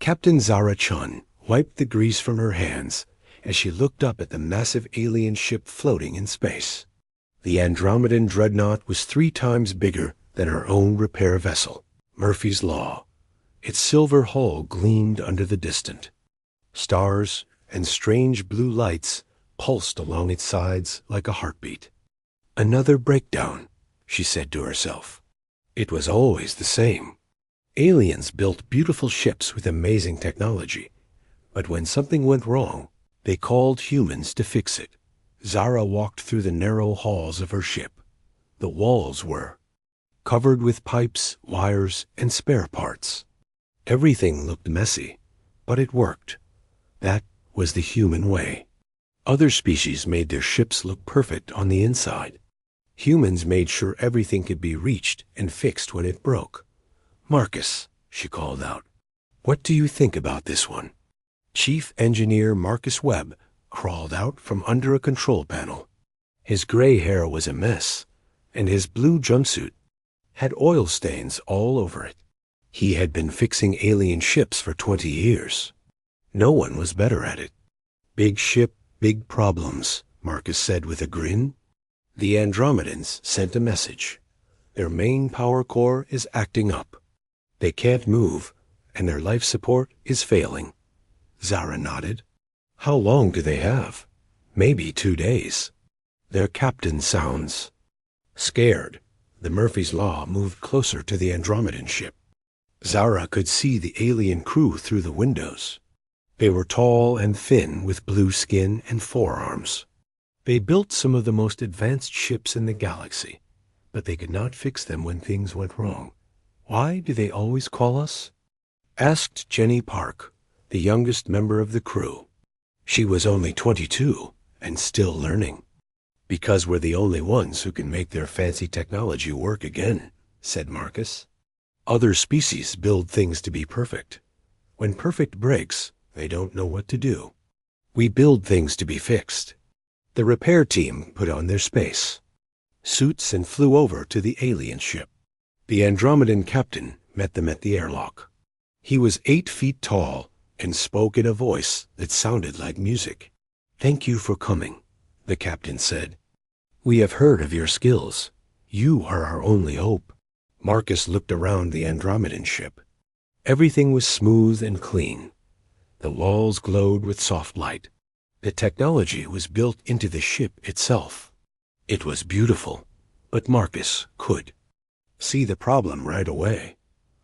Captain Zara Chun wiped the grease from her hands as she looked up at the massive alien ship floating in space. The Andromedan dreadnought was 3 times bigger than her own repair vessel, Murphy's Law. Its silver hull gleamed under the distant. Stars and strange blue lights pulsed along its sides like a heartbeat. Another breakdown, she said to herself. It was always the same. Aliens built beautiful ships with amazing technology, but when something went wrong, they called humans to fix it. Zara walked through the narrow halls of her ship. The walls were covered with pipes, wires, and spare parts. Everything looked messy, but it worked. That was the human way. Other species made their ships look perfect on the inside. Humans made sure everything could be reached and fixed when it broke. "Marcus," she called out, "what do you think about this one?" Chief Engineer Marcus Webb crawled out from under a control panel. His gray hair was a mess, and his blue jumpsuit had oil stains all over it. He had been fixing alien ships for 20 years. No one was better at it. "Big ship, big problems," Marcus said with a grin. "The Andromedans sent a message. Their main power core is acting up. They can't move, and their life support is failing." Zara nodded. "How long do they have?" "Maybe 2 days." Their captain sounds scared. The Murphy's Law moved closer to the Andromedan ship. Zara could see the alien crew through the windows. They were tall and thin with blue skin and forearms. They built some of the most advanced ships in the galaxy, but they could not fix them when things went wrong. "Why do they always call us?" asked Jenny Park, the youngest member of the crew. She was only 22 and still learning. "Because we're the only ones who can make their fancy technology work again," said Marcus. "Other species build things to be perfect. When perfect breaks, they don't know what to do. We build things to be fixed." The repair team put on their space suits and flew over to the alien ship. The Andromedan captain met them at the airlock. He was 8 feet tall and spoke in a voice that sounded like music. "Thank you for coming," the captain said. "We have heard of your skills. You are our only hope." Marcus looked around the Andromedan ship. Everything was smooth and clean. The walls glowed with soft light. The technology was built into the ship itself. It was beautiful, but Marcus could see the problem right away.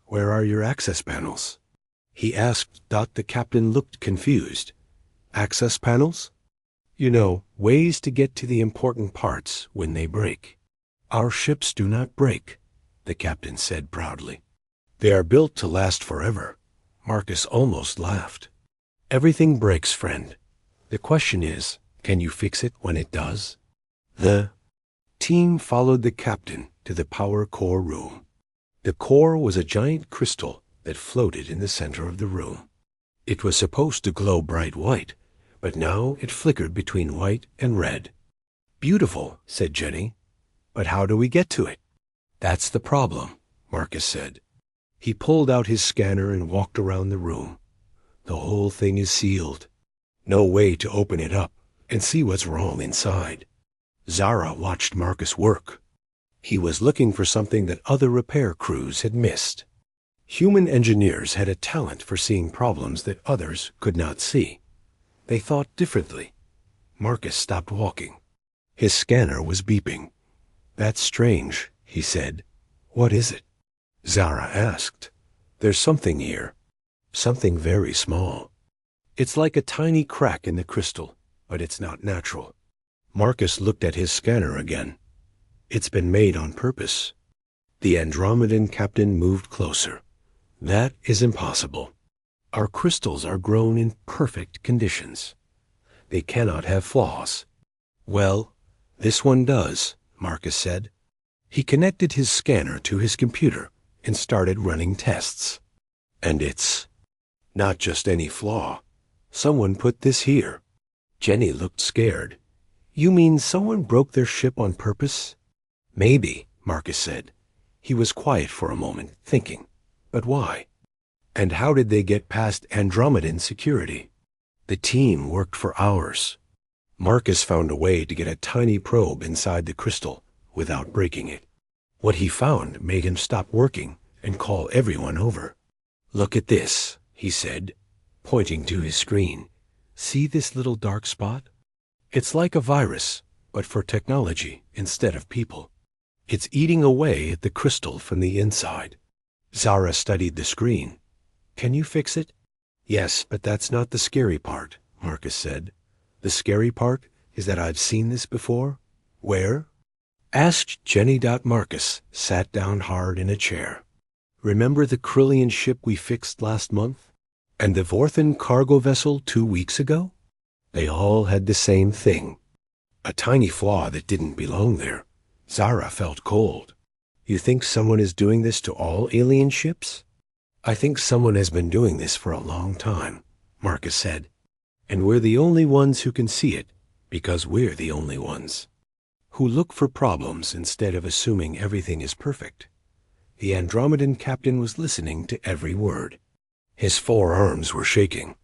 "Where are your access panels?" he asked. The captain looked confused. "Access panels?" "You know, ways to get to the important parts when they break." "Our ships do not break," the captain said proudly. "They are built to last forever." Marcus almost laughed. "Everything breaks, friend. The question is, can you fix it when it does?" The team followed the captain to the power core room. The core was a giant crystal that floated in the center of the room. It was supposed to glow bright white, but now it flickered between white and red. "Beautiful," said Jenny. "But how do we get to it?" "That's the problem," Marcus said. He pulled out his scanner and walked around the room. "The whole thing is sealed. No way to open it up and see what's wrong inside." Zara watched Marcus work. He was looking for something that other repair crews had missed. Human engineers had a talent for seeing problems that others could not see. They thought differently. Marcus stopped walking. His scanner was beeping. "That's strange," he said. "What is it?" Zara asked. "There's something here. Something very small. It's like a tiny crack in the crystal, but it's not natural." Marcus looked at his scanner again. "It's been made on purpose." The Andromedan captain moved closer. "That is impossible. Our crystals are grown in perfect conditions. They cannot have flaws." "Well, this one does," Marcus said. He connected his scanner to his computer and started running tests. "And it's not just any flaw. Someone put this here." Jenny looked scared. "You mean someone broke their ship on purpose?" "Maybe," Marcus said. He was quiet for a moment, thinking. "But why?" And how did they get past Andromedan security? The team worked for hours. Marcus found a way to get a tiny probe inside the crystal without breaking it. What he found made him stop working and call everyone over. "Look at this," he said, pointing to his screen. "See this little dark spot? It's like a virus, but for technology instead of people. It's eating away at the crystal from the inside." Zara studied the screen. "Can you fix it?" "Yes, but that's not the scary part," Marcus said. "The scary part is that I've seen this before." "Where?" asked Jenny. Marcus sat down hard in a chair. "Remember the Krillian ship we fixed last month? And the Vorthan cargo vessel 2 weeks ago? They all had the same thing. A tiny flaw that didn't belong there." Zara felt cold. "You think someone is doing this to all alien ships?" "I think someone has been doing this for a long time," Marcus said. "And we're the only ones who can see it, because we're the only ones who look for problems instead of assuming everything is perfect." The Andromedan captain was listening to every word. His forearms were shaking.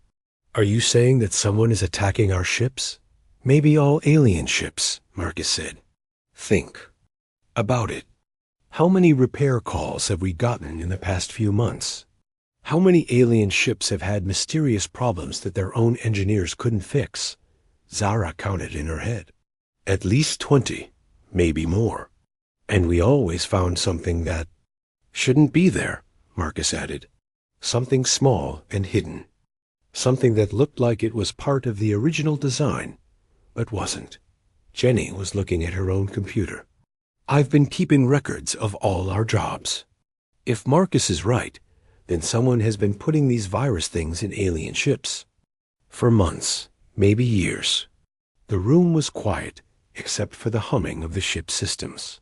"Are you saying that someone is attacking our ships?" "Maybe all alien ships," Marcus said. "Think about it. How many repair calls have we gotten in the past few months? How many alien ships have had mysterious problems that their own engineers couldn't fix?" Zara counted in her head. "At least 20, maybe more. And we always found something that shouldn't be there," Marcus added. "Something small and hidden. Something that looked like it was part of the original design, but wasn't." Jenny was looking at her own computer. "I've been keeping records of all our jobs. If Marcus is right, then someone has been putting these virus things in alien ships. For months, maybe years." The room was quiet, except for the humming of the ship's systems.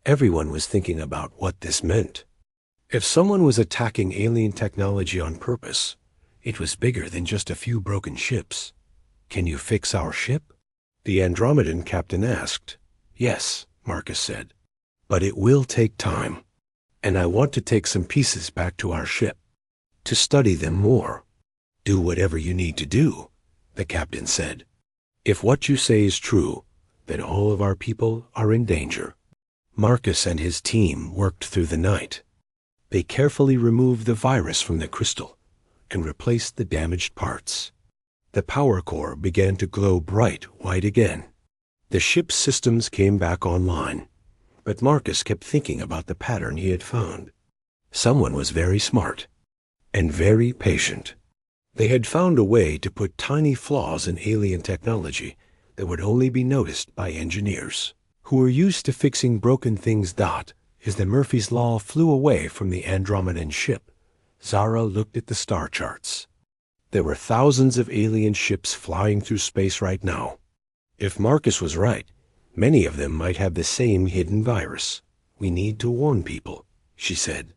Everyone was thinking about what this meant. If someone was attacking alien technology on purpose, it was bigger than just a few broken ships. "Can you fix our ship?" the Andromedan captain asked. "Yes," Marcus said. "But it will take time. And I want to take some pieces back to our ship to study them more." "Do whatever you need to do," the captain said. "If what you say is true, then all of our people are in danger." Marcus and his team worked through the night. They carefully removed the virus from the crystal and replaced the damaged parts. The power core began to glow bright white again. The ship's systems came back online, but Marcus kept thinking about the pattern he had found. Someone was very smart and very patient. They had found a way to put tiny flaws in alien technology that would only be noticed by engineers who were used to fixing broken things. As the Murphy's Law flew away from the Andromedan ship, Zara looked at the star charts. There were thousands of alien ships flying through space right now. If Marcus was right, many of them might have the same hidden virus. "We need to warn people," she said.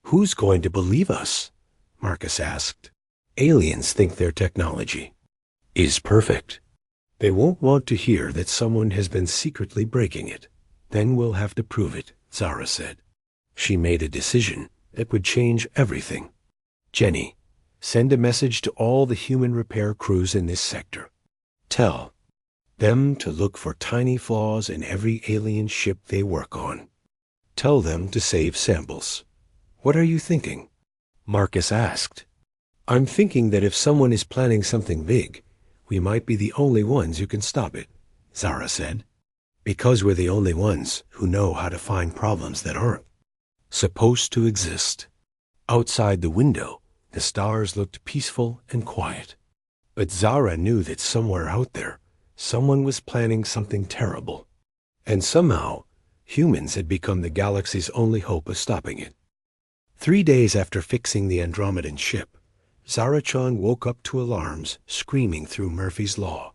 "Who's going to believe us?" Marcus asked. "Aliens think their technology is perfect. They won't want to hear that someone has been secretly breaking it. Then we'll have to prove it," Zara said. She made a decision that would change everything. "Jenny, send a message to all the human repair crews in this sector. Tell them to look for tiny flaws in every alien ship they work on. Tell them to save samples." "What are you thinking?" Marcus asked. "I'm thinking that if someone is planning something big, we might be the only ones who can stop it," Zara said. "Because we're the only ones who know how to find problems that aren't supposed to exist." Outside the window, the stars looked peaceful and quiet. But Zara knew that somewhere out there, someone was planning something terrible. And somehow, humans had become the galaxy's only hope of stopping it. 3 days after fixing the Andromedan ship, Zara-chan woke up to alarms screaming through Murphy's Law.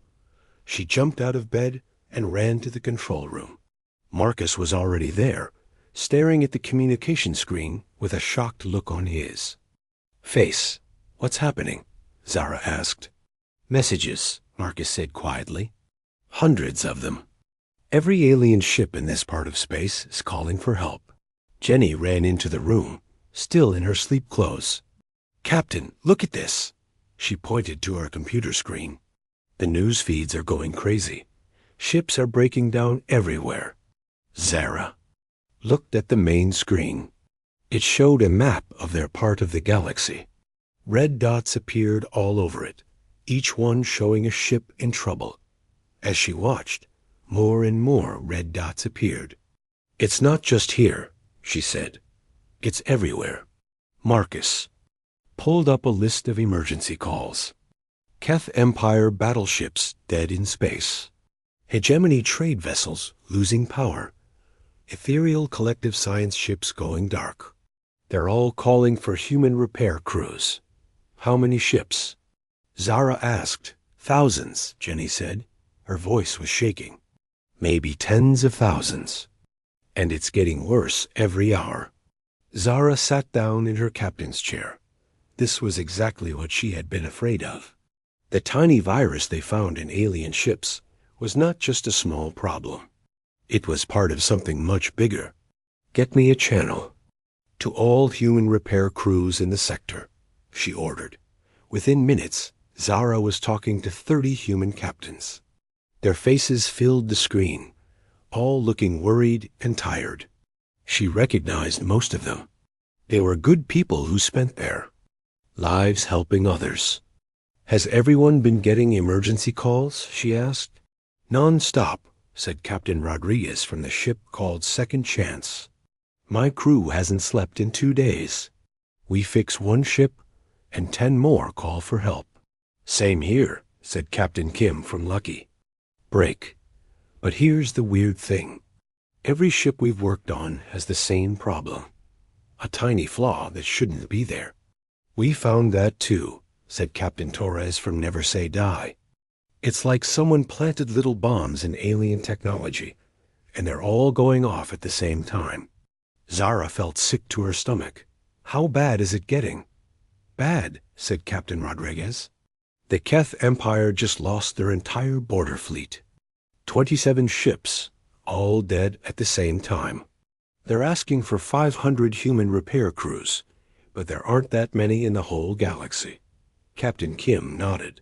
She jumped out of bed and ran to the control room. Marcus was already there, staring at the communication screen with a shocked look on his face. "What's happening?" Zara asked. "Messages," Marcus said quietly. "Hundreds of them. Every alien ship in this part of space is calling for help." Jenny ran into the room, still in her sleep clothes. "Captain, look at this." She pointed to our computer screen. "The news feeds are going crazy. Ships are breaking down everywhere." Zara looked at the main screen. It showed a map of their part of the galaxy. Red dots appeared all over it, each one showing a ship in trouble. As she watched, more and more red dots appeared. "It's not just here," she said. "It's everywhere." Marcus pulled up a list of emergency calls. Keth Empire battleships dead in space. Hegemony trade vessels losing power. Ethereal collective science ships going dark. They're all calling for human repair crews. "How many ships?" Zara asked. "Thousands," Jenny said. Her voice was shaking. "Maybe tens of thousands. And it's getting worse every hour." Zara sat down in her captain's chair. This was exactly what she had been afraid of. The tiny virus they found in alien ships was not just a small problem. It was part of something much bigger. "Get me a channel to all human repair crews in the sector," she ordered. Within minutes, Zara was talking to 30 human captains. Their faces filled the screen, all looking worried and tired. She recognized most of them. They were good people who spent their lives helping others. "Has everyone been getting emergency calls?" she asked. "Non-stop," said Captain Rodriguez from the ship called Second Chance. "My crew hasn't slept in 2 days. We fix one ship, and 10 more call for help." "Same here," said Captain Kim from Lucky. Break. But here's the weird thing. Every ship we've worked on has the same problem. A tiny flaw that shouldn't be there. "We found that too," said Captain Torres from Never Say Die. "It's like someone planted little bombs in alien technology, and they're all going off at the same time." Zara felt sick to her stomach. "How bad is it getting?" "Bad," said Captain Rodriguez. "The Keth Empire just lost their entire border fleet. 27 ships, all dead at the same time. They're asking for 500 human repair crews, but there aren't that many in the whole galaxy." Captain Kim nodded.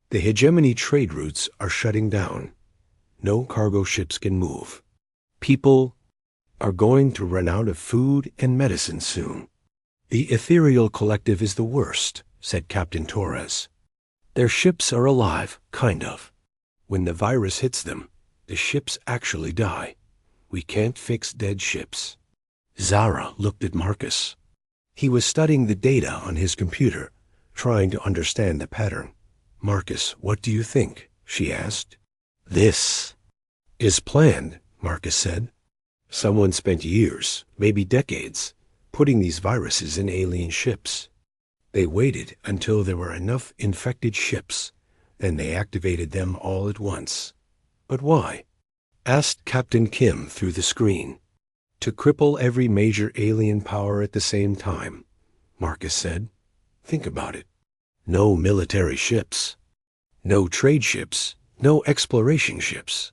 "The hegemony trade routes are shutting down. No cargo ships can move. People are going to run out of food and medicine soon." "The ethereal collective is the worst," said Captain Torres. "Their ships are alive, kind of. When the virus hits them, the ships actually die. We can't fix dead ships." Zara looked at Marcus. He was studying the data on his computer, trying to understand the pattern. "Marcus, what do you think?" she asked. "This is planned," Marcus said. "Someone spent years, maybe decades, putting these viruses in alien ships. They waited until there were enough infected ships, then they activated them all at once." "But why?" asked Captain Kim through the screen. "To cripple every major alien power at the same time," Marcus said. "Think about it. No military ships. No trade ships. No exploration ships.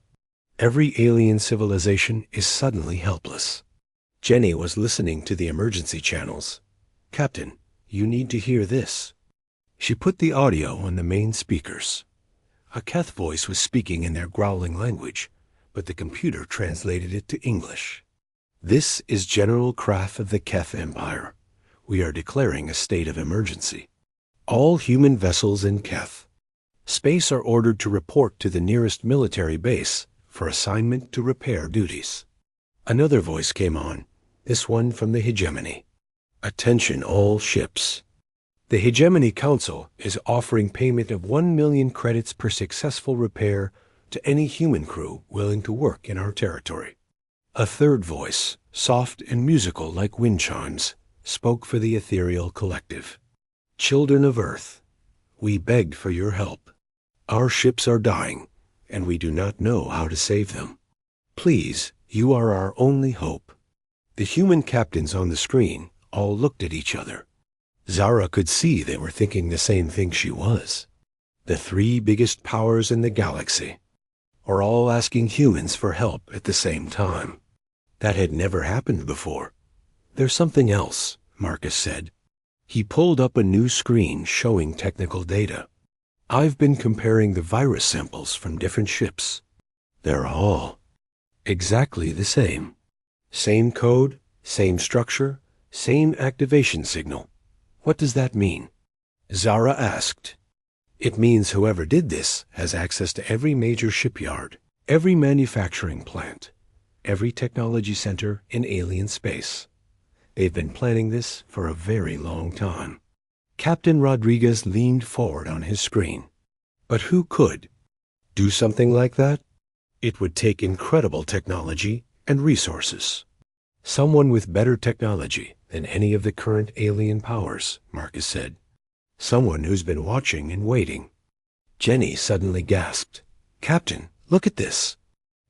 Every alien civilization is suddenly helpless." Jenny was listening to the emergency channels. "Captain, you need to hear this." She put the audio on the main speakers. A Keth voice was speaking in their growling language, but the computer translated it to English. "This is General Kraft of the Keth Empire. We are declaring a state of emergency. All human vessels in Keth space are ordered to report to the nearest military base for assignment to repair duties." Another voice came on, this one from the hegemony. "Attention all ships. The Hegemony Council is offering payment of 1 million credits per successful repair to any human crew willing to work in our territory." A third voice, soft and musical like wind chimes, spoke for the ethereal collective. "Children of Earth, we beg for your help. Our ships are dying, and we do not know how to save them. Please, you are our only hope." The human captains on the screen all looked at each other. Zara could see they were thinking the same thing she was. The 3 biggest powers in the galaxy are all asking humans for help at the same time. That had never happened before. "There's something else," Marcus said. He pulled up a new screen showing technical data. I've been comparing the virus samples from different ships. They're all exactly the same. Same code, same structure, same activation signal. What does that mean? Zara asked. It means whoever did this has access to every major shipyard, every manufacturing plant, every technology center in alien space. They've been planning this for a very long time. Captain Rodriguez leaned forward on his screen. But who could do something like that? It would take incredible technology and resources. Someone with better technology than any of the current alien powers, Marcus said. Someone who's been watching and waiting. Jenny suddenly gasped. Captain, look at this.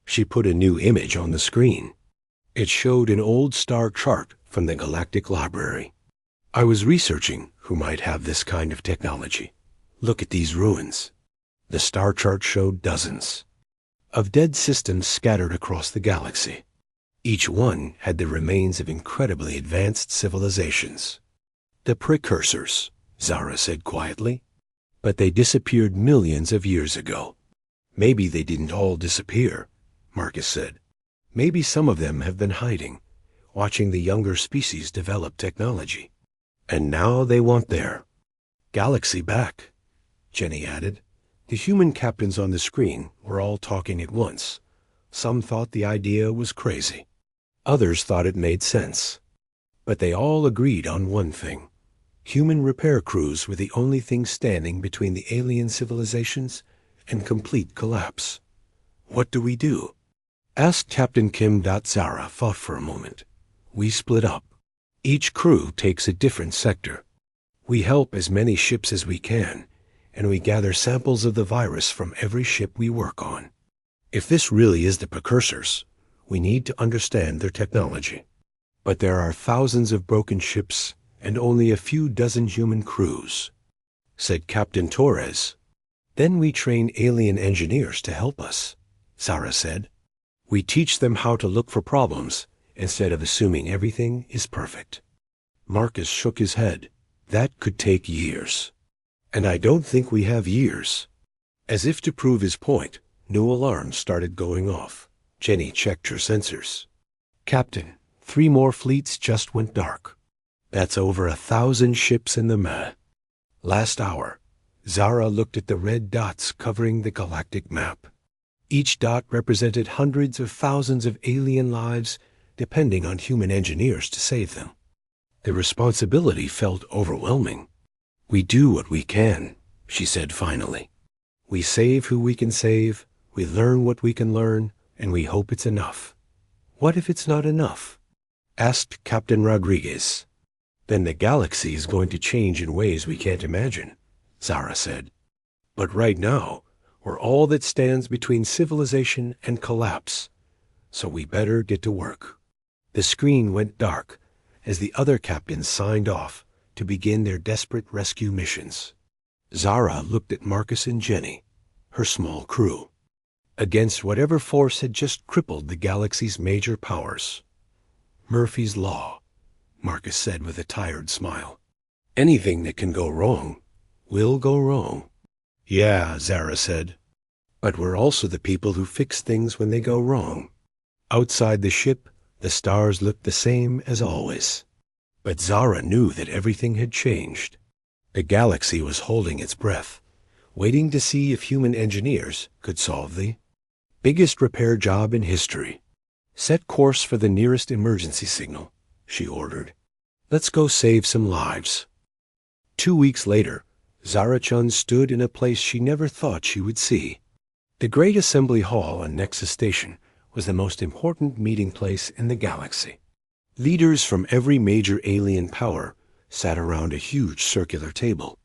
She put a new image on the screen. It showed an old star chart from the Galactic Library. I was researching who might have this kind of technology. Look at these ruins. The star chart showed dozens of dead systems scattered across the galaxy. Each one had the remains of incredibly advanced civilizations. The precursors, Zara said quietly. But they disappeared millions of years ago. Maybe they didn't all disappear, Marcus said. Maybe some of them have been hiding, watching the younger species develop technology. And now they want their galaxy back, Jenny added. The human captains on the screen were all talking at once. Some thought the idea was crazy. Others thought it made sense. But they all agreed on one thing. Human repair crews were the only thing standing between the alien civilizations and complete collapse. What do we do? Asked Captain Kim. Zara thought for a moment. We split up. Each crew takes a different sector. We help as many ships as we can, and we gather samples of the virus from every ship we work on. If this really is the precursors, we need to understand their technology. But there are thousands of broken ships and only a few dozen human crews, said Captain Torres. Then we train alien engineers to help us, Zara said. We teach them how to look for problems instead of assuming everything is perfect. Marcus shook his head. That could take years. And I don't think we have years. As if to prove his point, new alarms started going off. Jenny checked her sensors. Captain, 3 more fleets just went dark. That's over 1,000 ships in the last hour. Zara looked at the red dots covering the galactic map. Each dot represented hundreds of thousands of alien lives, depending on human engineers to save them. The responsibility felt overwhelming. We do what we can, she said finally. We save who we can save, we learn what we can learn, and we hope it's enough. What if it's not enough? Asked Captain Rodriguez. Then the galaxy is going to change in ways we can't imagine, Zara said. But right now, we're all that stands between civilization and collapse. So we better get to work. The screen went dark as the other captains signed off to begin their desperate rescue missions. Zara looked at Marcus and Jenny, her small crew, against whatever force had just crippled the galaxy's major powers. Murphy's Law, Marcus said with a tired smile. Anything that can go wrong will go wrong. Yeah, Zara said. But we're also the people who fix things when they go wrong. Outside the ship, the stars looked the same as always. But Zara knew that everything had changed. The galaxy was holding its breath, waiting to see if human engineers could solve the biggest repair job in history. Set course for the nearest emergency signal, she ordered. Let's go save some lives. 2 weeks later, Zara-Chun stood in a place she never thought she would see. The Great Assembly Hall on Nexus Station was the most important meeting place in the galaxy. Leaders from every major alien power sat around a huge circular table.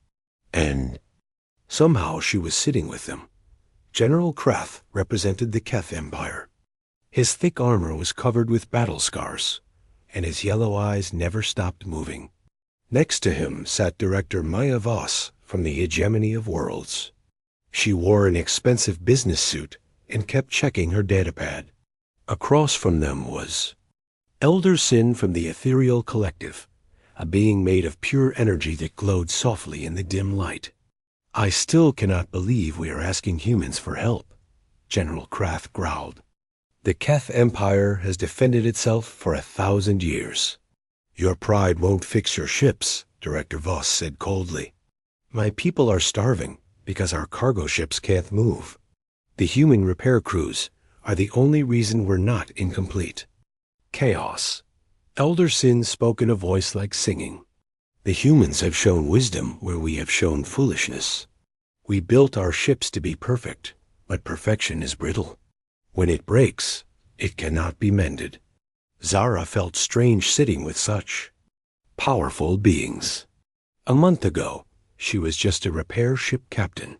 And somehow she was sitting with them. General Krath represented the Keth Empire. His thick armor was covered with battle scars, and his yellow eyes never stopped moving. Next to him sat Director Maya Voss from the Hegemony of Worlds. She wore an expensive business suit and kept checking her datapad. Across from them was Elder Sin from the Ethereal Collective, a being made of pure energy that glowed softly in the dim light. "I still cannot believe we are asking humans for help," General Kraft growled. "The Keth Empire has defended itself for 1,000 years. "Your pride won't fix your ships," Director Voss said coldly. "My people are starving because our cargo ships can't move. The human repair crews are the only reason we're not incomplete." Chaos. Elder Sin spoke in a voice like singing. "The humans have shown wisdom where we have shown foolishness. We built our ships to be perfect, but perfection is brittle. When it breaks, it cannot be mended." Zara felt strange sitting with such powerful beings. A month ago, she was just a repair ship captain.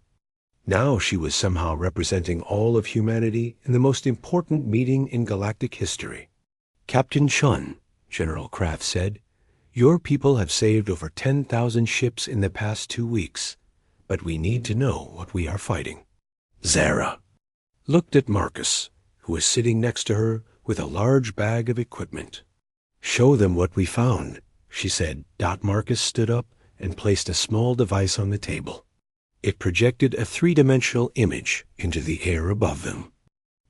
Now she was somehow representing all of humanity in the most important meeting in galactic history. "Captain Shun," General Kraft said, "your people have saved over 10,000 ships in the past 2 weeks, but we need to know what we are fighting." Zara looked at Marcus, who was sitting next to her with a large bag of equipment. "Show them what we found," she said. Marcus stood up and placed a small device on the table. It projected a 3-dimensional image into the air above them.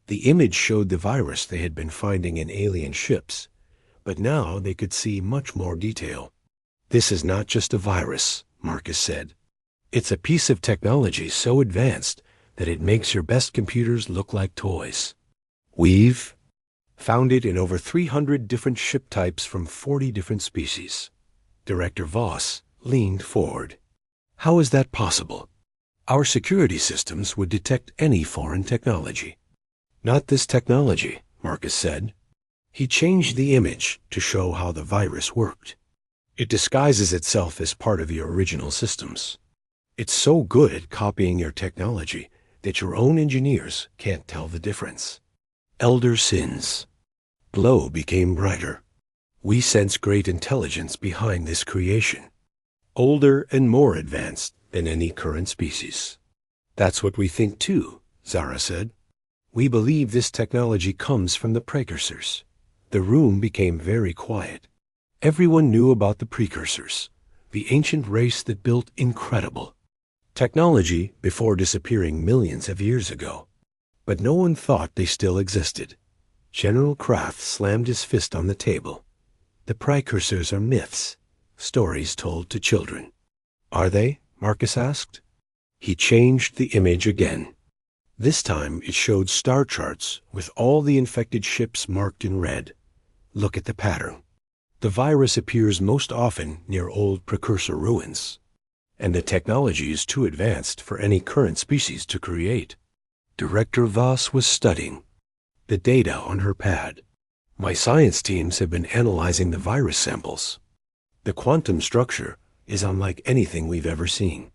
The image showed the virus they had been finding in alien ships, but now they could see much more detail. "This is not just a virus," Marcus said. "It's a piece of technology so advanced that it makes your best computers look like toys. We've found it in over 300 different ship types from 40 different species." Director Voss leaned forward. "How is that possible? Our security systems would detect any foreign technology." "Not this technology," Marcus said. He changed the image to show how the virus worked. "It disguises itself as part of your original systems. It's so good at copying your technology that your own engineers can't tell the difference." Elder Sin's glow became brighter. "We sense great intelligence behind this creation, older and more advanced than any current species." "That's what we think too," Zara said. "We believe this technology comes from the precursors." The room became very quiet. Everyone knew about the precursors, the ancient race that built incredible technology before disappearing millions of years ago. But no one thought they still existed. General Kraft slammed his fist on the table. "The precursors are myths, stories told to children." "Are they?" Marcus asked. He changed the image again. This time it showed star charts with all the infected ships marked in red. "Look at the pattern. The virus appears most often near old precursor ruins, and the technology is too advanced for any current species to create." Director Voss was studying the data on her pad. "My science teams have been analyzing the virus samples. The quantum structure is unlike anything we've ever seen.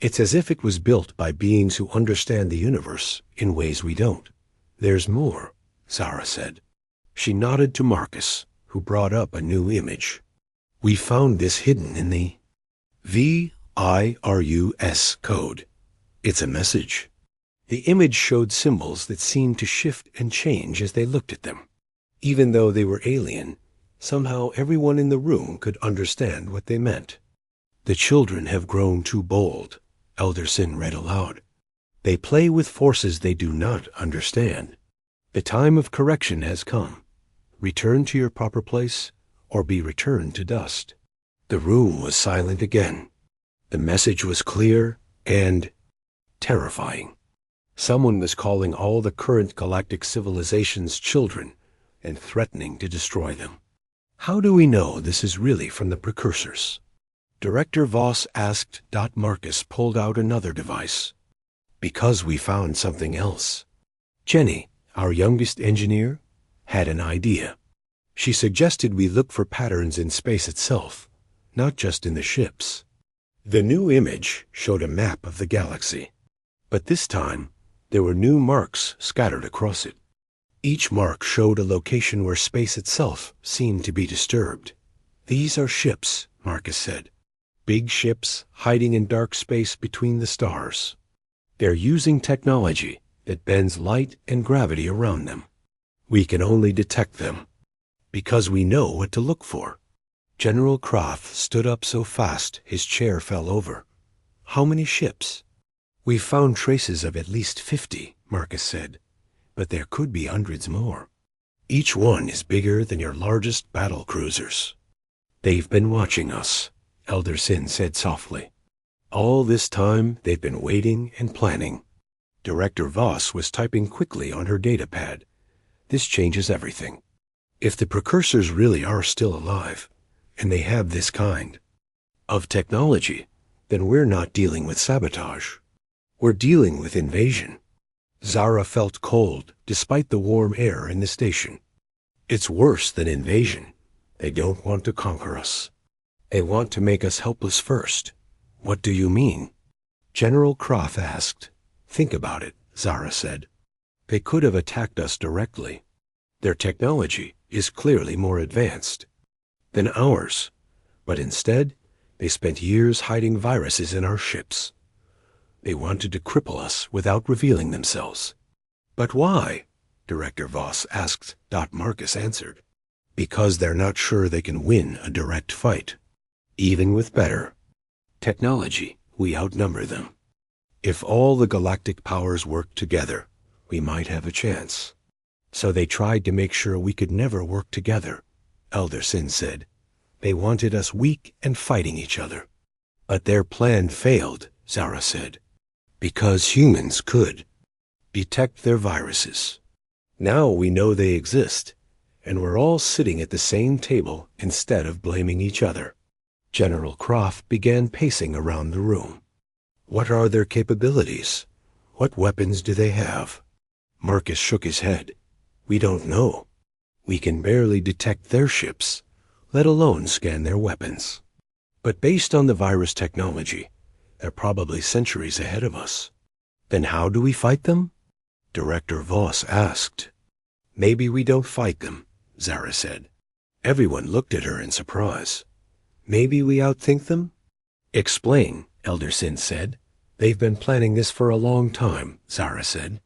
It's as if it was built by beings who understand the universe in ways we don't." "There's more," Zara said. She nodded to Marcus, who brought up a new image. "We found this hidden in the VIRUS code. It's a message." The image showed symbols that seemed to shift and change as they looked at them. Even though they were alien, somehow everyone in the room could understand what they meant. "The children have grown too bold," Elder Sin read aloud. "They play with forces they do not understand. The time of correction has come. Return to your proper place, or be returned to dust." The room was silent again. The message was clear and terrifying. Someone was calling all the current galactic civilizations children and threatening to destroy them. "How do we know this is really from the precursors?" Director Voss asked. Marcus pulled out another device. "Because we found something else." Jenny, our youngest engineer, had an idea. She suggested we look for patterns in space itself, not just in the ships. The new image showed a map of the galaxy, but this time there were new marks scattered across it. Each mark showed a location where space itself seemed to be disturbed. "These are ships," Marcus said. "Big ships hiding in dark space between the stars. They're using technology that bends light and gravity around them. We can only detect them because we know what to look for." General Croft stood up so fast his chair fell over. How many ships? We've found traces of at least 50, Marcus said, but there could be hundreds more. Each one is bigger than your largest battle cruisers. They've been watching us, Elder Sin said softly. All this time they've been waiting and planning. Director Voss was typing quickly on her datapad. This changes everything. If the precursors really are still alive, and they have this kind of technology, then we're not dealing with sabotage. We're dealing with invasion. Zara felt cold despite the warm air in the station. It's worse than invasion. They don't want to conquer us. They want to make us helpless first. What do you mean? General Croft asked. Think about it, Zara said. They could have attacked us directly. Their technology is clearly more advanced than ours, but instead they spent years hiding viruses in our ships. They wanted to cripple us without revealing themselves. But why? Director Voss asked. Marcus answered. Because they're not sure they can win a direct fight. Even with better technology, we outnumber them. If all the galactic powers worked together, we might have a chance. So they tried to make sure we could never work together, Elder Sin said. They wanted us weak and fighting each other. But their plan failed, Zara said, because humans could detect their viruses. Now we know they exist, and we're all sitting at the same table instead of blaming each other. General Croft began pacing around the room. What are their capabilities? What weapons do they have? Marcus shook his head. We don't know. We can barely detect their ships, let alone scan their weapons. But based on the virus technology, they're probably centuries ahead of us. Then how do we fight them? Director Voss asked. Maybe we don't fight them, Zara said. Everyone looked at her in surprise. Maybe we outthink them? Explain, Elder Sin said. They've been planning this for a long time, Zara said.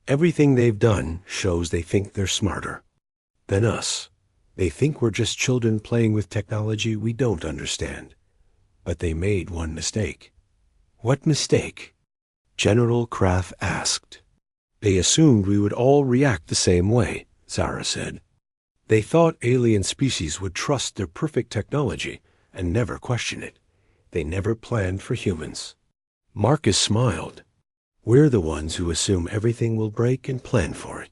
Everything they've done shows they think they're smarter than us. They think we're just children playing with technology we don't understand. But they made one mistake. What mistake? General Croft asked. They assumed we would all react the same way, Zara said. They thought alien species would trust their perfect technology and never question it. They never planned for humans. Marcus smiled. We're the ones who assume everything will break and plan for it.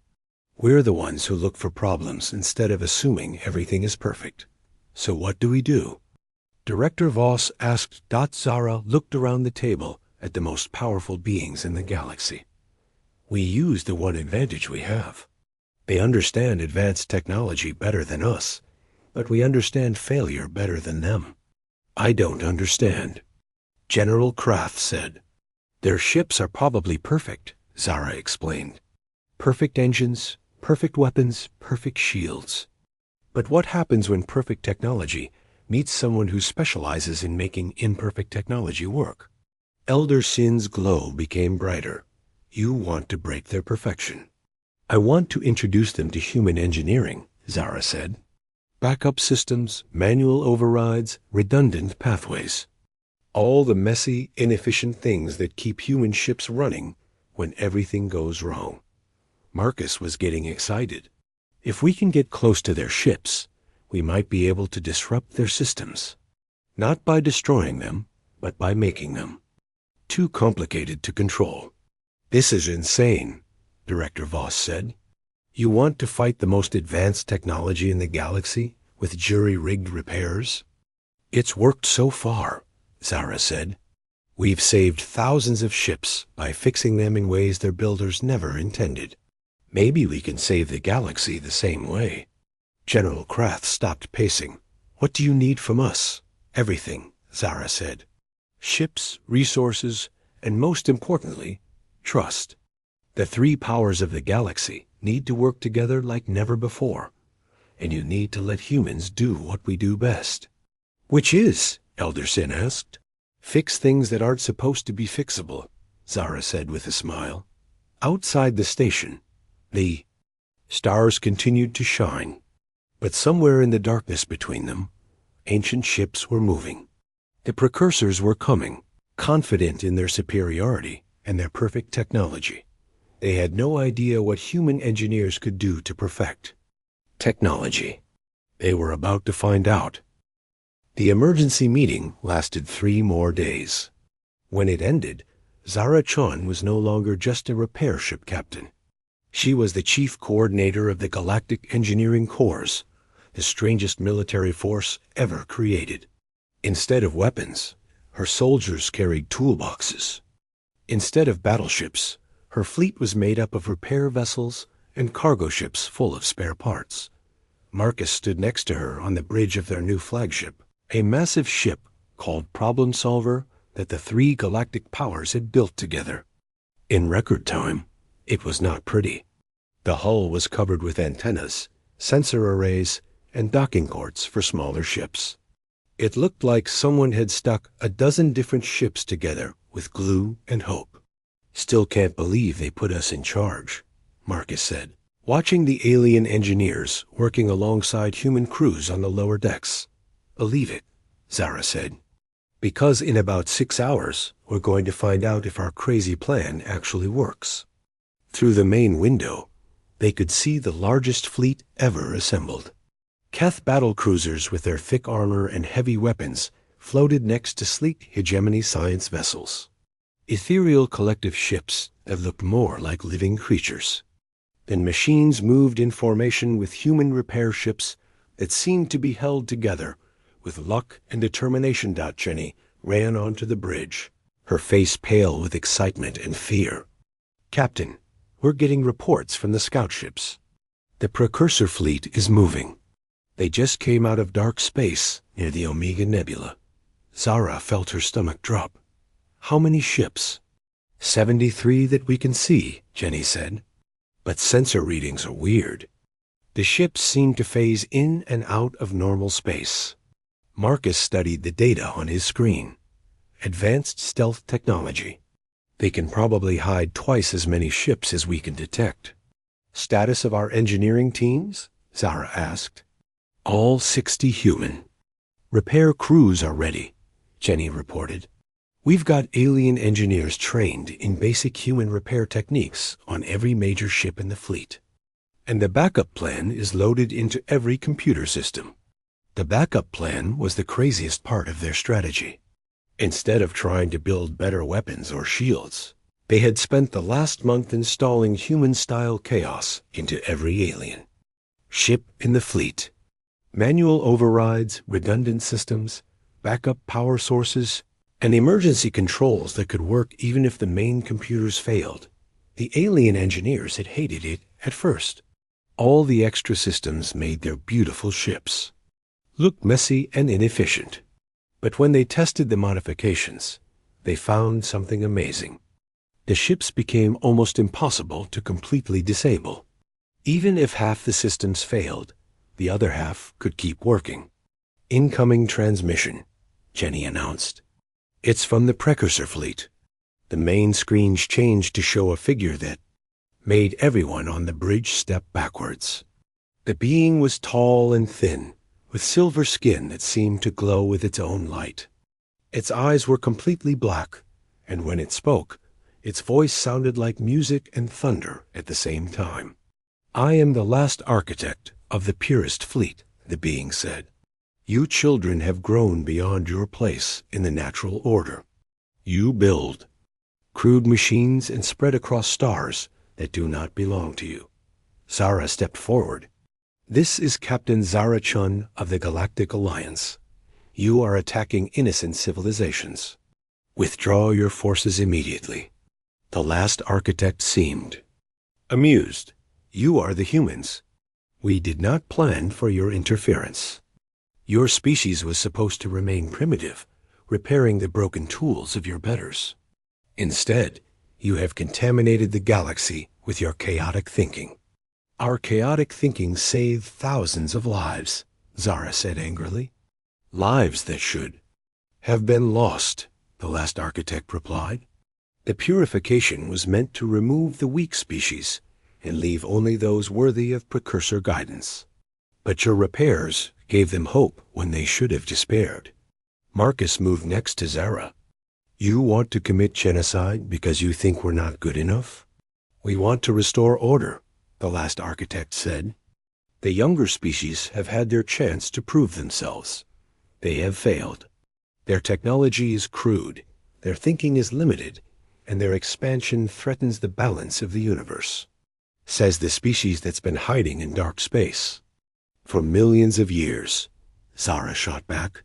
We're the ones who look for problems instead of assuming everything is perfect. So what do we do? Director Voss asked. Zara looked around the table at the most powerful beings in the galaxy. We use the one advantage we have. They understand advanced technology better than us, but we understand failure better than them. I don't understand, General Croft said. Their ships are probably perfect, Zara explained. Perfect engines, perfect weapons, perfect shields. But what happens when perfect technology meets someone who specializes in making imperfect technology work? Elder Sin's glow became brighter. You want to break their perfection. I want to introduce them to human engineering, Zara said. Backup systems, manual overrides, redundant pathways. All the messy, inefficient things that keep human ships running when everything goes wrong. Marcus was getting excited. If we can get close to their ships, we might be able to disrupt their systems. Not by destroying them, but by making them too complicated to control. This is insane, Director Voss said. You want to fight the most advanced technology in the galaxy with jury-rigged repairs? It's worked so far, Zara said. We've saved thousands of ships by fixing them in ways their builders never intended. Maybe we can save the galaxy the same way. General Croft stopped pacing. What do you need from us? Everything, Zara said. Ships, resources, and most importantly, trust. The three powers of the galaxy need to work together like never before, and you need to let humans do what we do best. Which is, Elder Sin asked. Fix things that aren't supposed to be fixable, Zara said with a smile. Outside the station, the stars continued to shine, but somewhere in the darkness between them, Ancient ships were moving. The precursors were coming, confident in their superiority and their perfect technology. They had no idea what human engineers could do to perfect technology. They were about to find out. The emergency meeting lasted 3 more days. When it ended, Zara-chan was no longer just a repair ship captain. She was the chief coordinator of the Galactic Engineering Corps, the strangest military force ever created. Instead of weapons, her soldiers carried toolboxes. Instead of battleships, her fleet was made up of repair vessels and cargo ships full of spare parts. Marcus stood next to her on the bridge of their new flagship, a massive ship called Problem Solver that the 3 galactic powers had built together. In record time, it was not pretty. The hull was covered with antennas, sensor arrays, and docking ports for smaller ships. It looked like someone had stuck a dozen different ships together with glue and hope. "Still can't believe they put us in charge," Marcus said, watching the alien engineers working alongside human crews on the lower decks. "Believe it," Zara said, "because in about 6 hours, we're going to find out if our crazy plan actually works." Through the main window, they could see the largest fleet ever assembled. Keth battle cruisers with their thick armor and heavy weapons floated next to sleek hegemony science vessels. Ethereal collective ships that looked more like living creatures. Then machines moved in formation with human repair ships that seemed to be held together with luck and determination. Jenny ran onto the bridge, her face pale with excitement and fear. "Captain, we're getting reports from the scout ships. The precursor fleet is moving. They just came out of dark space near the Omega Nebula." Zara felt her stomach drop. "How many ships?" 73 that we can see," Jenny said. "But sensor readings are weird. The ships seem to phase in and out of normal space." Marcus studied the data on his screen. "Advanced stealth technology. They can probably hide twice as many ships as we can detect." "Status of our engineering teams?" Zara asked. "All 60 human. Repair crews are ready," Jenny reported. "We've got alien engineers trained in basic human repair techniques on every major ship in the fleet. And the backup plan is loaded into every computer system." The backup plan was the craziest part of their strategy. Instead of trying to build better weapons or shields, they had spent the last month installing human-style chaos into every alien ship in the fleet. Manual overrides, redundant systems, backup power sources, and emergency controls that could work even if the main computers failed. The alien engineers had hated it at first. All the extra systems made their beautiful ships look messy and inefficient. But when they tested the modifications, they found something amazing. The ships became almost impossible to completely disable. Even if half the systems failed, the other half could keep working. "Incoming transmission," Jenny announced. "It's from the precursor fleet." The main screens changed to show a figure that made everyone on the bridge step backwards. The being was tall and thin, with silver skin that seemed to glow with its own light. Its eyes were completely black, and when it spoke, its voice sounded like music and thunder at the same time. "I am the last architect of the purest fleet," the being said. "You children have grown beyond your place in the natural order. You build crude machines and spread across stars that do not belong to you." Zara stepped forward. "This is Captain Zara-chun of the Galactic Alliance. You are attacking innocent civilizations. Withdraw your forces immediately." The last architect seemed amused. "You are the humans. We did not plan for your interference. Your species was supposed to remain primitive, repairing the broken tools of your betters. Instead, you have contaminated the galaxy with your chaotic thinking." "Our chaotic thinking saved thousands of lives," Zara said angrily. "Lives that should have been lost," the last architect replied. "The purification was meant to remove the weak species and leave only those worthy of precursor guidance. But your repairs gave them hope when they should have despaired. Marcus moved next to Zara. You want to commit genocide because you think we're not good enough? We want to restore order, the last architect said. The younger species have had their chance to prove themselves. They have failed. Their technology is crude, their thinking is limited, and their expansion threatens the balance of the universe, says the species that's been hiding in dark space. For millions of years, Zara shot back.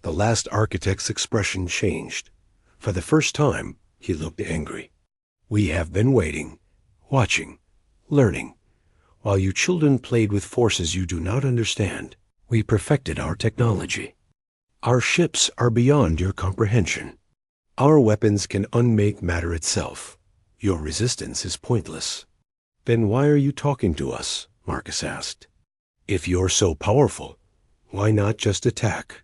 The last architect's expression changed. For the first time, he looked angry. We have been waiting, watching, learning. While you children played with forces you do not understand, we perfected our technology. Our ships are beyond your comprehension. Our weapons can unmake matter itself. Your resistance is pointless. Then why are you talking to us? Marcus asked. If you're so powerful, why not just attack?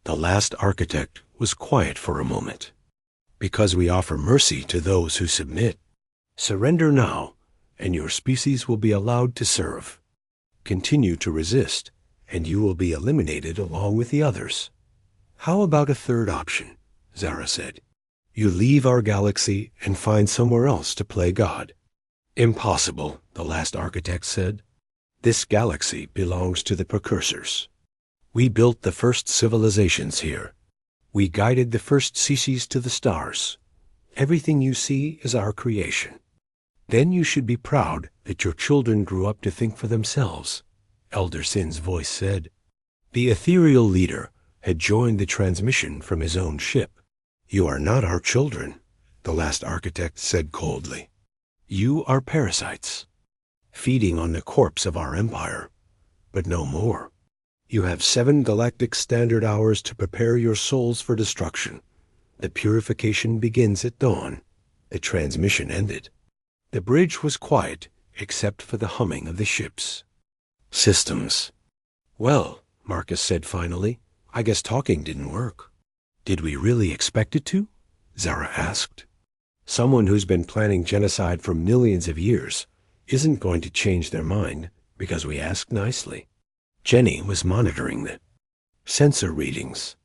The last architect was quiet for a moment. Because we offer mercy to those who submit. Surrender now, and your species will be allowed to serve. Continue to resist, and you will be eliminated along with the others. How about a third option? Zara said. You leave our galaxy and find somewhere else to play God. Impossible, the last architect said. This galaxy belongs to the precursors. We built the first civilizations here. We guided the first species to the stars. Everything you see is our creation. Then you should be proud that your children grew up to think for themselves, Elder Sin's voice said. The ethereal leader had joined the transmission from his own ship. You are not our children, the last architect said coldly. You are parasites, feeding on the corpse of our empire, but no more. You have 7 galactic standard hours to prepare your souls for destruction. The purification begins at dawn. The transmission ended. The bridge was quiet, except for the humming of the ships. Systems. Well, Marcus said finally, I guess talking didn't work. Did we really expect it to? Zara asked. Someone who's been planning genocide for millions of years isn't going to change their mind because we asked nicely. Jenny was monitoring the sensor readings.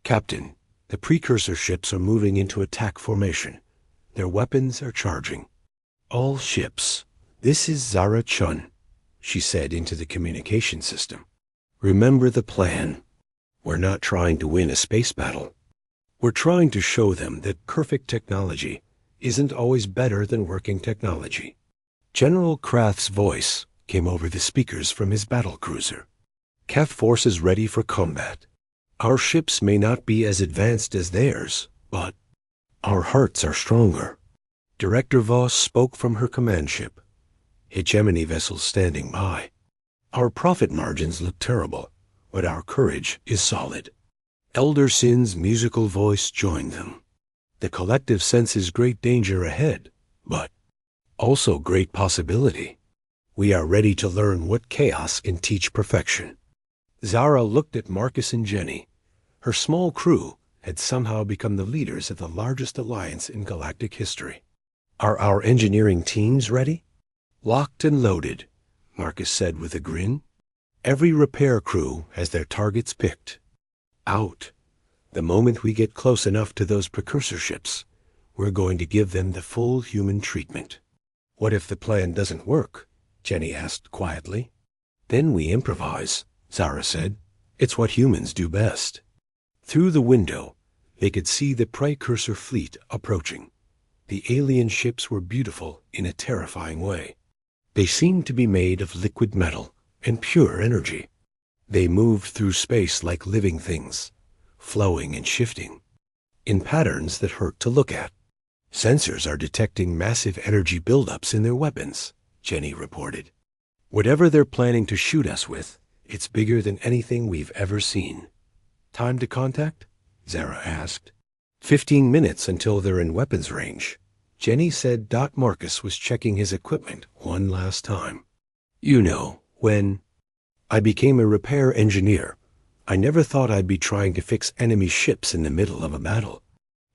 Captain, the precursor ships are moving into attack formation. Their weapons are charging. All ships. This is Zara Chun, she said into the communication system. Remember the plan. We're not trying to win a space battle. We're trying to show them that perfect technology isn't always better than working technology. General Krath's voice came over the speakers from his battlecruiser. Keth force is ready for combat. Our ships may not be as advanced as theirs, but our hearts are stronger. Director Voss spoke from her command ship. Hegemony vessels standing by. Our profit margins look terrible, but our courage is solid. Elder Sin's musical voice joined them. The collective senses great danger ahead, but also great possibility. We are ready to learn what chaos can teach perfection. Zara looked at Marcus and Jenny. Her small crew had somehow become the leaders of the largest alliance in galactic history. Are our engineering teams ready? Locked and loaded, Marcus said with a grin. Every repair crew has their targets picked. Out. The moment we get close enough to those precursor ships, we're going to give them the full human treatment. What if the plan doesn't work? Jenny asked quietly. Then we improvise, Zara said. It's what humans do best. Through the window, they could see the precursor fleet approaching. The alien ships were beautiful in a terrifying way. They seemed to be made of liquid metal and pure energy. They moved through space like living things, flowing and shifting, in patterns that hurt to look at. Sensors are detecting massive energy buildups in their weapons, Jenny reported. Whatever they're planning to shoot us with, it's bigger than anything we've ever seen. Time to contact? Zara asked. 15 minutes until they're in weapons range. Jenny said Marcus was checking his equipment one last time. You know, when I became a repair engineer, I never thought I'd be trying to fix enemy ships in the middle of a battle.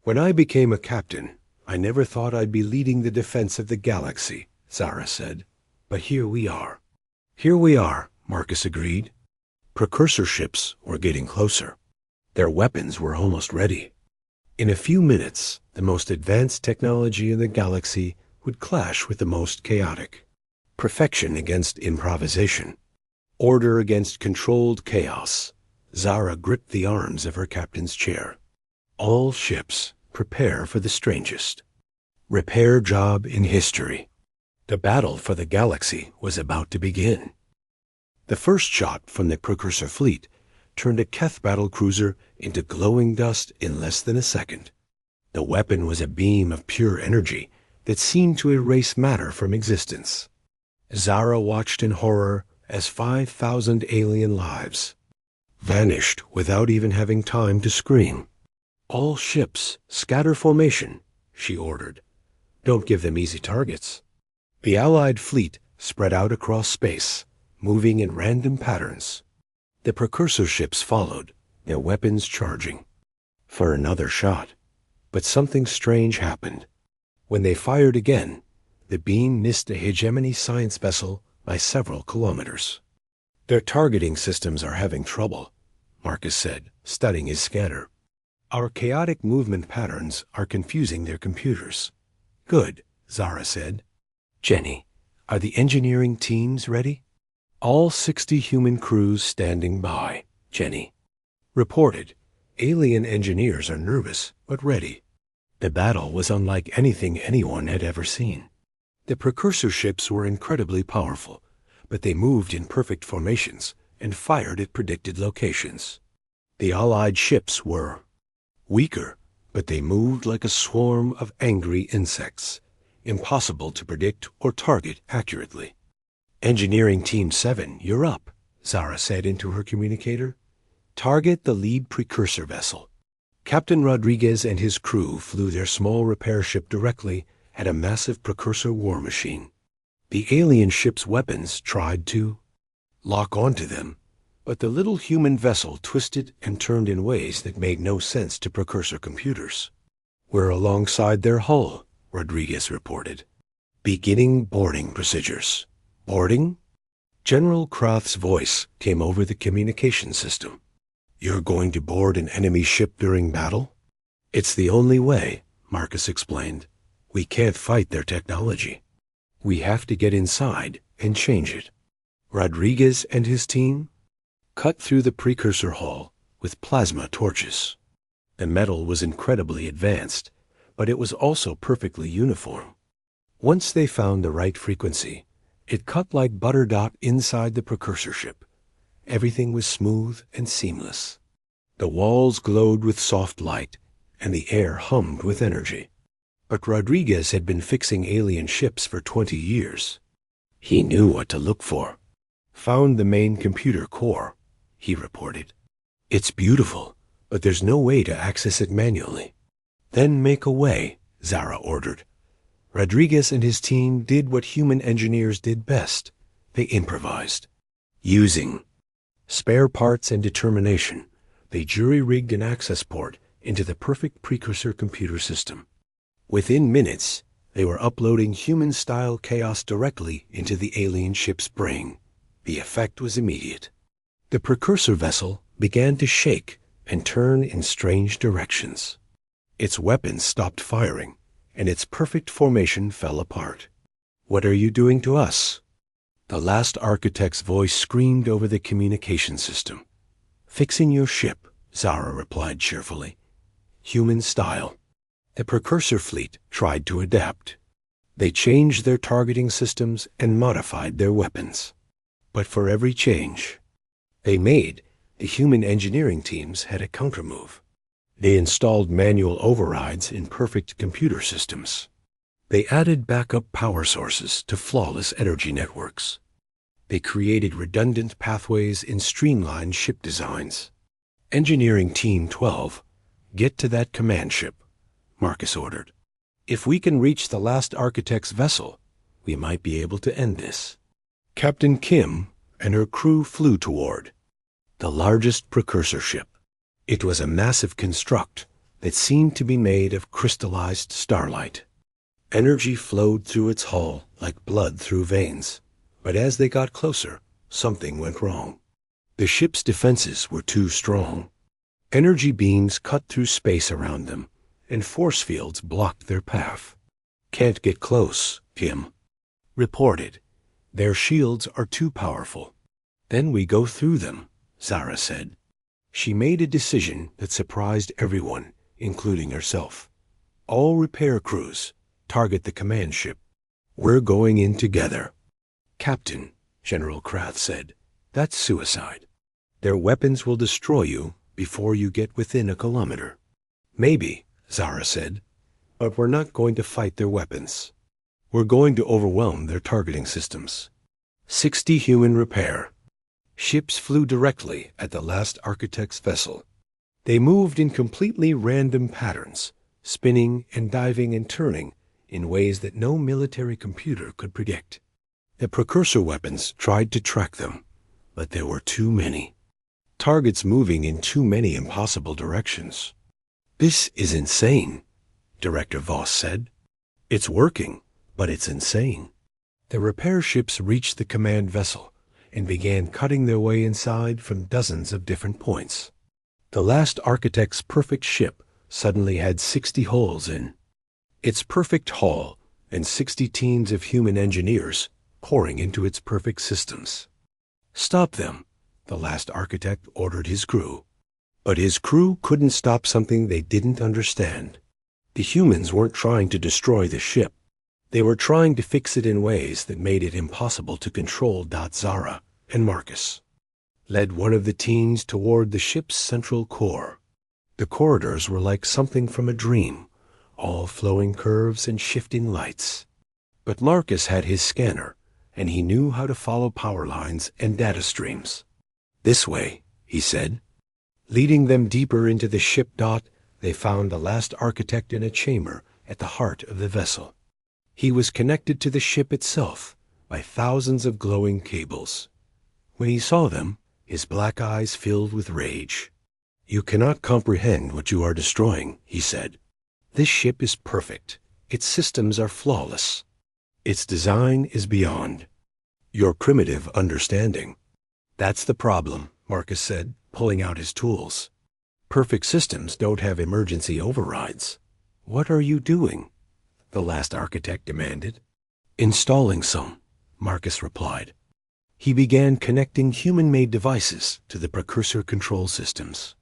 When I became a captain, I never thought I'd be leading the defense of the galaxy, Zara said. But here we are. Here we are, Marcus agreed. Precursor ships were getting closer. Their weapons were almost ready. In a few minutes, the most advanced technology in the galaxy would clash with the most chaotic. Perfection against improvisation. Order against controlled chaos. Zara gripped the arms of her captain's chair. All ships prepare for the strangest. Repair job in history. The battle for the galaxy was about to begin. The first shot from the Precursor fleet turned a Keth battlecruiser into glowing dust in less than a second. The weapon was a beam of pure energy that seemed to erase matter from existence. Zara watched in horror as 5,000 alien lives vanished without even having time to scream. All ships scatter formation, she ordered. Don't give them easy targets. The Allied fleet spread out across space, moving in random patterns. The Precursor ships followed, their weapons charging. For another shot. But something strange happened. When they fired again, the beam missed a hegemony science vessel by several kilometers. Their targeting systems are having trouble, Marcus said, studying his scanner. Our chaotic movement patterns are confusing their computers. Good, Zara said. Jenny, are the engineering teams ready? All 60 human crews standing by, Jenny reported. Alien engineers are nervous, but ready. The battle was unlike anything anyone had ever seen. The Precursor ships were incredibly powerful, but they moved in perfect formations and fired at predicted locations. The Allied ships were weaker, but they moved like a swarm of angry insects, impossible to predict or target accurately. Engineering Team 7, you're up, Zara said into her communicator. Target the lead Precursor vessel. Captain Rodriguez and his crew flew their small repair ship directly at a massive Precursor war machine. The alien ship's weapons tried to lock onto them, but the little human vessel twisted and turned in ways that made no sense to Precursor computers. We're alongside their hull, Rodriguez reported. Beginning boarding procedures. Boarding? General Krath's voice came over the communication system. You're going to board an enemy ship during battle? It's the only way, Marcus explained. We can't fight their technology. We have to get inside and change it. Rodriguez and his team cut through the Precursor hull with plasma torches. The metal was incredibly advanced, but it was also perfectly uniform. Once they found the right frequency, it cut like butter dot inside the Precursor ship. Everything was smooth and seamless. The walls glowed with soft light, and the air hummed with energy. But Rodriguez had been fixing alien ships for 20 years. He knew what to look for. Found the main computer core, he reported. It's beautiful, but there's no way to access it manually. Then make a way, Zara ordered. Rodriguez and his team did what human engineers did best. They improvised. Using spare parts and determination, they jury-rigged an access port into the perfect Precursor computer system. Within minutes, they were uploading human-style chaos directly into the alien ship's brain. The effect was immediate. The Precursor vessel began to shake and turn in strange directions. Its weapons stopped firing, and its perfect formation fell apart. What are you doing to us? The last architect's voice screamed over the communication system. Fixing your ship, Zara replied cheerfully. Human style. The Precursor fleet tried to adapt. They changed their targeting systems and modified their weapons. But for every change they made, the human engineering teams had a countermove. They installed manual overrides in perfect computer systems. They added backup power sources to flawless energy networks. They created redundant pathways in streamlined ship designs. Engineering Team 12, get to that command ship, Marcus ordered. If we can reach the last architect's vessel, we might be able to end this. Captain Kim and her crew flew toward the largest Precursor ship. It was a massive construct that seemed to be made of crystallized starlight. Energy flowed through its hull like blood through veins, but as they got closer, something went wrong. The ship's defenses were too strong. Energy beams cut through space around them, and force fields blocked their path. "Can't get close," Kim reported. "Their shields are too powerful." "Then we go through them," Zara said. She made a decision that surprised everyone, including herself. "All repair crews, target the command ship. We're going in together." "Captain," General Krath said, "that's suicide. Their weapons will destroy you before you get within a kilometer." "Maybe," Zara said, "but we're not going to fight their weapons. We're going to overwhelm their targeting systems." 60 human repair. Ships flew directly at the last architect's vessel. They moved in completely random patterns, spinning and diving and turning in ways that no military computer could predict. The precursor weapons tried to track them, but there were too many. Targets moving in too many impossible directions. "This is insane," Director Voss said. "It's working, but it's insane." The repair ships reached the command vessel and began cutting their way inside from dozens of different points. The last architect's perfect ship suddenly had 60 holes in its perfect hull and 60 teams of human engineers pouring into its perfect systems. "Stop them," the last architect ordered his crew. But his crew couldn't stop something they didn't understand. The humans weren't trying to destroy the ship. They were trying to fix it in ways that made it impossible to control. Zara and Marcus led one of the teens toward the ship's central core. The corridors were like something from a dream, all flowing curves and shifting lights. But Marcus had his scanner, and he knew how to follow power lines and data streams. "This way," he said. Leading them deeper into the ship. They found the last architect in a chamber at the heart of the vessel. He was connected to the ship itself by thousands of glowing cables. When he saw them, his black eyes filled with rage. "You cannot comprehend what you are destroying," he said. "This ship is perfect. Its systems are flawless. Its design is beyond your primitive understanding." "That's the problem," Marcus said, pulling out his tools. "Perfect systems don't have emergency overrides." "What are you doing?" the last architect demanded. "Installing some," Marcus replied. He began connecting human-made devices to the precursor control systems.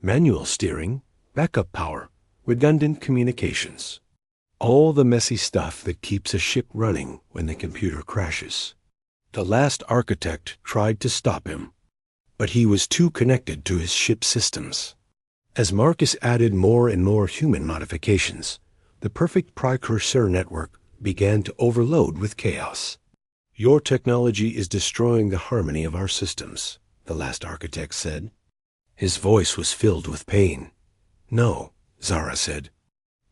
Manual steering, backup power, redundant communications. All the messy stuff that keeps a ship running when the computer crashes. The last architect tried to stop him, but he was too connected to his ship's systems. As Marcus added more and more human modifications, the perfect precursor network began to overload with chaos. "Your technology is destroying the harmony of our systems," the last architect said. His voice was filled with pain. "No," Zara said.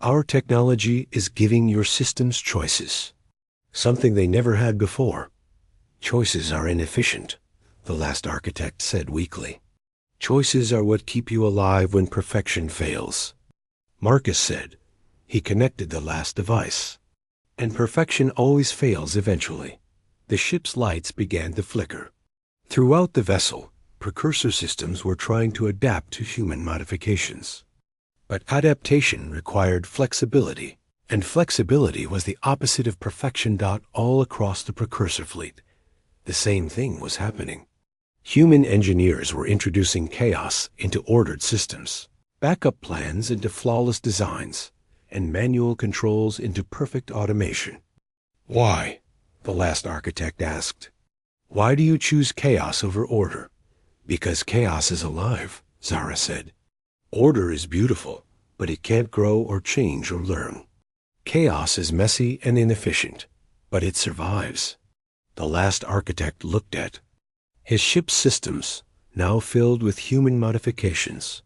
"Our technology is giving your systems choices. Something they never had before." "Choices are inefficient," the last architect said weakly. "Choices are what keep you alive when perfection fails," Marcus said. He connected the last device. "And perfection always fails eventually." The ship's lights began to flicker. Throughout the vessel, precursor systems were trying to adapt to human modifications. But adaptation required flexibility, and flexibility was the opposite of perfection. All across the precursor fleet, the same thing was happening. Human engineers were introducing chaos into ordered systems, backup plans into flawless designs, and manual controls into perfect automation. "Why?" the last architect asked. "Why do you choose chaos over order?" "Because chaos is alive," Zara said. "Order is beautiful, but it can't grow or change or learn. Chaos is messy and inefficient, but it survives." The last architect looked at his ship's systems, now filled with human modifications.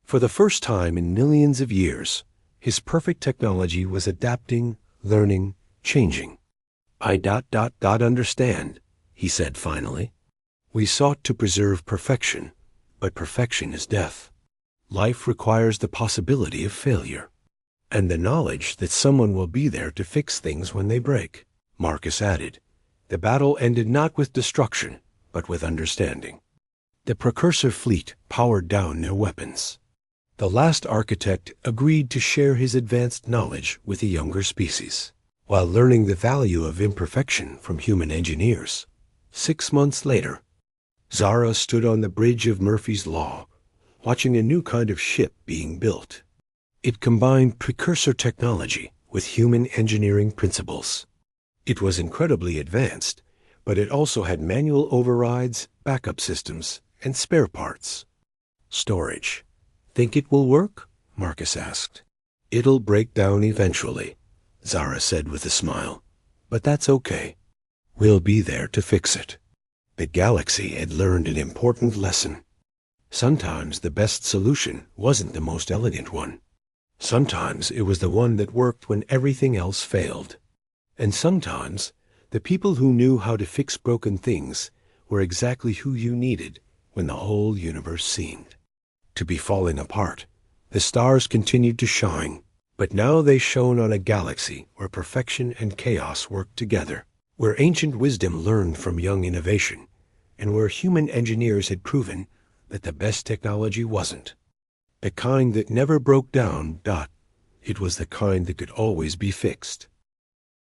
For the first time in millions of years, his perfect technology was adapting, learning, changing. "I understand," he said finally. "We sought to preserve perfection, but perfection is death. Life requires the possibility of failure, and the knowledge that someone will be there to fix things when they break," Marcus added. "The battle ended not with destruction, but with understanding. The precursor fleet powered down their weapons. The last architect agreed to share his advanced knowledge with the younger species, while learning the value of imperfection from human engineers. 6 months later, Zara stood on the bridge of Murphy's Law, watching a new kind of ship being built. It combined precursor technology with human engineering principles. It was incredibly advanced, but it also had manual overrides, backup systems, and spare parts. Storage. Think it will work? Marcus asked. It'll break down eventually, Zara said with a smile. But that's okay. We'll be there to fix it. The galaxy had learned an important lesson. Sometimes the best solution wasn't the most elegant one. Sometimes it was the one that worked when everything else failed. And sometimes the people who knew how to fix broken things were exactly who you needed when the whole universe seemed to be falling apart. The stars continued to shine, but now they shone on a galaxy where perfection and chaos worked together, where ancient wisdom learned from young innovation, and where human engineers had proven that the best technology wasn't the kind that never broke down, it was the kind that could always be fixed.